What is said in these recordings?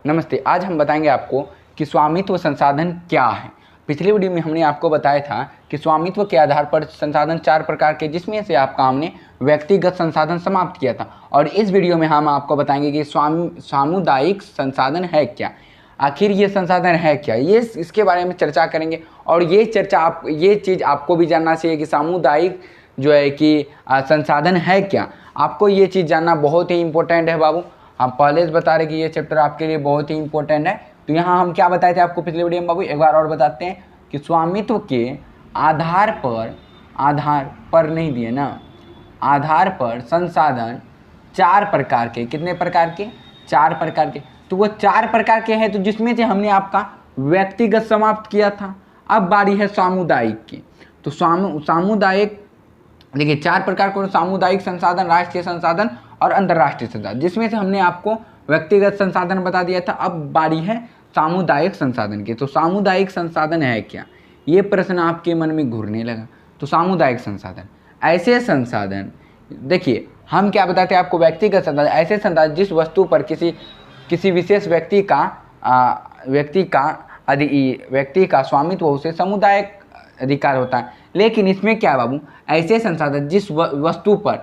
नमस्ते। आज हम बताएंगे आपको कि स्वामित्व संसाधन क्या है। पिछले वीडियो में हमने आपको बताया था कि स्वामित्व के आधार पर संसाधन 4 प्रकार के, जिसमें से आपका हमने व्यक्तिगत संसाधन समाप्त किया था। और इस वीडियो में हम आपको बताएंगे कि सामुदायिक संसाधन है क्या, आखिर ये संसाधन है क्या, ये इसके बारे में चर्चा करेंगे। और ये चीज़ आपको भी जानना चाहिए कि सामुदायिक जो है कि संसाधन है क्या। आपको ये चीज़ जानना बहुत ही इंपॉर्टेंट है बाबू। हम पहले से बता रहे कि ये चैप्टर आपके लिए बहुत ही इंपॉर्टेंट है। तो यहाँ हम क्या बताए थे आपको पिछले वीडियो में बाबू, एक बार और बताते हैं कि स्वामित्व के आधार पर नहीं दिए ना, आधार पर संसाधन 4 प्रकार के, कितने प्रकार के? 4 प्रकार के। तो वो 4 प्रकार के हैं, तो जिसमें से हमने आपका व्यक्तिगत समाप्त किया था। अब बारी है सामुदायिक की। तो सामुदायिक देखिए 4 प्रकार को, सामुदायिक संसाधन, राष्ट्रीय संसाधन और अंतर्राष्ट्रीय संसाधन, जिसमें से हमने आपको व्यक्तिगत संसाधन बता दिया था। अब बारी है सामुदायिक संसाधन की। तो सामुदायिक संसाधन है क्या, ये प्रश्न आपके मन में घूरने लगा। तो सामुदायिक संसाधन ऐसे संसाधन, देखिए हम क्या बताते हैं आपको, व्यक्तिगत संसाधन ऐसे संसाधन जिस वस्तु पर किसी विशेष व्यक्ति का स्वामित्व, उसे सामुदायिक अधिकार होता है। लेकिन इसमें क्या है बाबू, ऐसे संसाधन जिस वस्तु पर,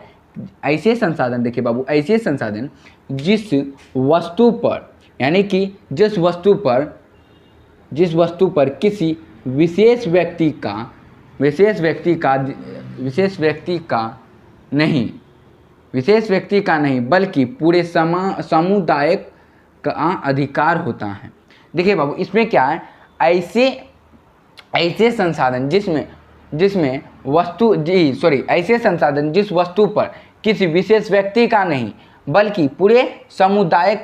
ऐसे संसाधन देखिए बाबू, ऐसे संसाधन जिस वस्तु पर, यानी कि जिस वस्तु पर किसी विशेष व्यक्ति का नहीं बल्कि पूरे समुदाय का अधिकार होता है। देखिए बाबू, इसमें क्या है, ऐसे संसाधन ऐसे संसाधन जिस वस्तु पर किसी विशेष व्यक्ति का नहीं बल्कि पूरे समुदाय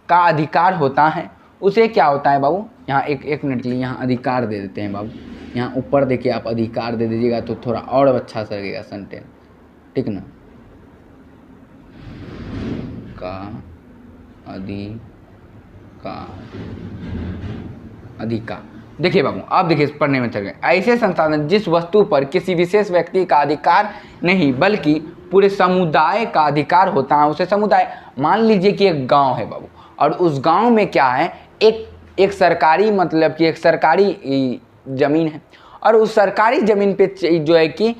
का अधिकार होता है, उसे क्या होता है बाबू। यहाँ एक मिनट के लिए यहाँ अधिकार दे देते हैं बाबू। यहाँ ऊपर देखिए आप अधिकार दे दीजिएगा तो थोड़ा और अच्छा सा लगेगा सेंटेंस, ठीक ना। का अधिकार देखिए बाबू, आप देखिए पढ़ने में चल गए। ऐसे संसाधन जिस वस्तु पर किसी विशेष व्यक्ति का अधिकार नहीं बल्कि पूरे समुदाय का अधिकार होता है, उसे समुदाय। मान लीजिए कि एक गांव है बाबू, और उस गांव में क्या है, एक सरकारी, मतलब कि एक सरकारी ज़मीन है। और उस सरकारी ज़मीन पे जो है कि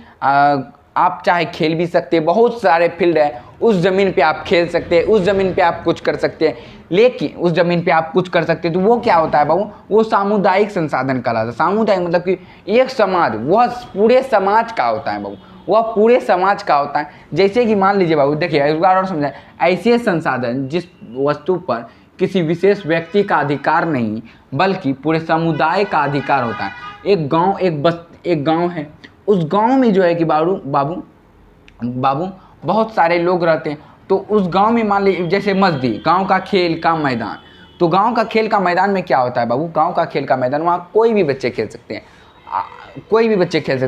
आप चाहे खेल भी सकते हैं, बहुत सारे फील्ड है, उस ज़मीन पे आप खेल सकते हैं, उस ज़मीन पे आप कुछ कर सकते हैं। लेकिन उस ज़मीन पे आप कुछ कर सकते हैं, तो वो क्या होता है बाबू, वो सामुदायिक संसाधन कहलाता है। सामुदायिक मतलब कि एक समाज, वह पूरे समाज का होता है बाबू, वह पूरे समाज का होता है। जैसे कि मान लीजिए बाबू, देखिए एक बार और समझाएं, ऐसे संसाधन जिस वस्तु पर किसी विशेष व्यक्ति का अधिकार नहीं बल्कि पूरे समुदाय का अधिकार होता है। एक गाँव है, उस गांव में जो है कि बाबू बहुत सारे लोग रहते हैं। तो उस गांव में मान लीजिए जैसे मस्जिद, गांव का खेल का मैदान। तो गांव का खेल का मैदान में क्या होता है बाबू, गांव का खेल का मैदान, वहाँ कोई भी बच्चे खेल सकते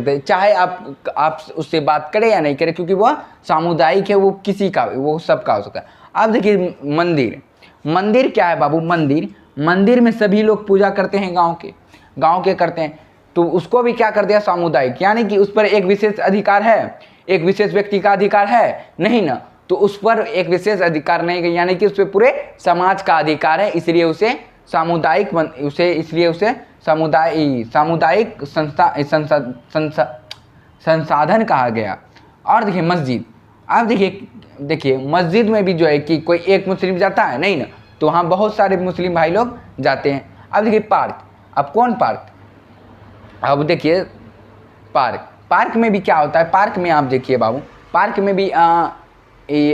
हैं, चाहे आप उससे बात करें या नहीं करें, क्योंकि वह सामुदायिक है, वो किसी का, वो सबका हो सकता है। अब देखिए मंदिर क्या है बाबू, मंदिर में सभी लोग पूजा करते हैं, गाँव के करते हैं। तो उसको भी क्या कर दिया, सामुदायिक, यानी कि उस पर एक विशेष अधिकार है, एक विशेष व्यक्ति का अधिकार है नहीं ना। तो उस पर एक विशेष अधिकार नहीं, यानी कि उस पर पूरे समाज का अधिकार है, इसलिए उसे सामुदायिक संसाधन कहा गया। और देखिए मस्जिद, अब देखिए मस्जिद में भी जो है कि कोई एक मुस्लिम जाता है नहीं ना, तो वहाँ बहुत सारे मुस्लिम भाई लोग जाते हैं। अब देखिए पार्क, अब कौन पार्क, अब देखिए पार्क में भी क्या होता है, पार्क में आप देखिए बाबू, पार्क में भी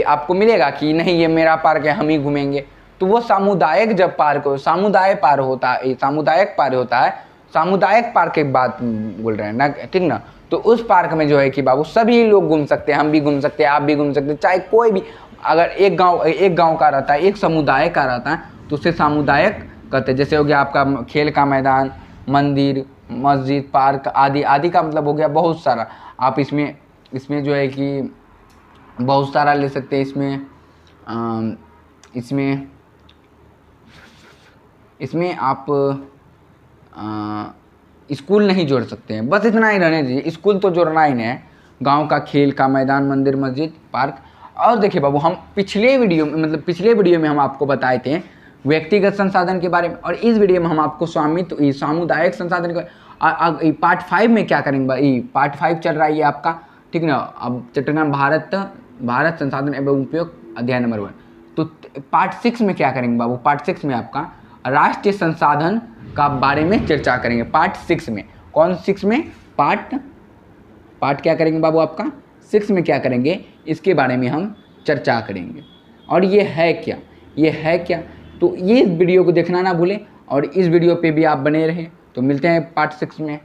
आपको मिलेगा कि नहीं ये मेरा पार्क है, हम ही घूमेंगे। तो वो सामुदायिक जब सामुदायिक पार्क की बात बोल रहे हैं ना, ठीक ना। तो उस पार्क में जो है कि बाबू सभी लोग घूम सकते हैं, हम भी घूम सकते हैं, आप भी घूम सकते हैं, चाहे कोई भी, अगर एक गाँव का रहता है, एक समुदाय का रहता है, तो उसे सामुदायिक कहते हैं। जैसे हो गया आपका खेल का मैदान, मंदिर, मस्जिद, पार्क आदि का मतलब हो गया बहुत सारा। आप इसमें जो है कि बहुत सारा ले सकते हैं। इसमें आप स्कूल नहीं जोड़ सकते हैं, बस इतना ही रहने दीजिए, स्कूल तो जोड़ना ही नहीं है। गांव का खेल का मैदान, मंदिर, मस्जिद, पार्क। और देखिए बाबू, हम पिछले वीडियो में हम आपको बताए थे व्यक्तिगत संसाधन के बारे में, और इस वीडियो में हम आपको स्वामित्व सामुदायिक संसाधन के पार्ट 5 में क्या करेंगे भाई, पार्ट 5 चल रहा है ये आपका, ठीक ना। अब चैप्टर नाम भारत संसाधन एवं उपयोग अध्याय नंबर 1। तो पार्ट 6 में क्या करेंगे बाबू, पार्ट 6 में आपका राष्ट्रीय संसाधन का बारे में चर्चा करेंगे। पार्ट 6 में, कौन 6 में, पार्ट क्या करेंगे बाबू आपका 6 में क्या करेंगे, इसके बारे में हम चर्चा करेंगे। और ये है क्या, तो ये वीडियो को देखना ना भूलें और इस वीडियो पे भी आप बने रहें। तो मिलते हैं पार्ट 6 में।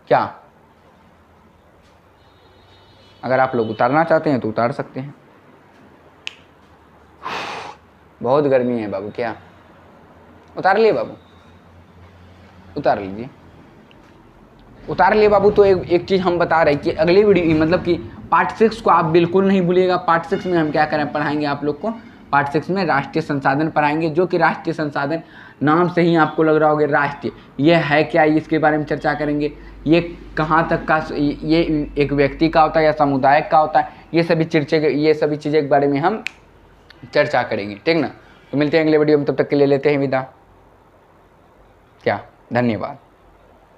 क्या अगर आप लोग उतारना चाहते हैं तो उतार सकते हैं। बहुत गर्मी है बाबू, क्या उतार लिए बाबू, उतार लीजिए, उतार लिए बाबू। तो एक चीज़ हम बता रहे हैं कि अगली वीडियो मतलब कि पार्ट 6 को आप बिल्कुल नहीं भूलिएगा। पार्ट 6 में हम क्या पढ़ाएंगे आप लोग को, पार्ट 6 में राष्ट्रीय संसाधन पढ़ाएंगे, जो कि राष्ट्रीय संसाधन नाम से ही आपको लग रहा होगा राष्ट्रीय, ये है क्या, इसके बारे में चर्चा करेंगे। ये कहाँ तक का, ये एक व्यक्ति का होता है या समुदाय का होता है, ये सभी चीज़ें के बारे में हम चर्चा करेंगे, ठीक ना। तो मिलते हैं अगले वीडियो में, तब तक के लिए लेते हैं विदा। क्या, धन्यवाद।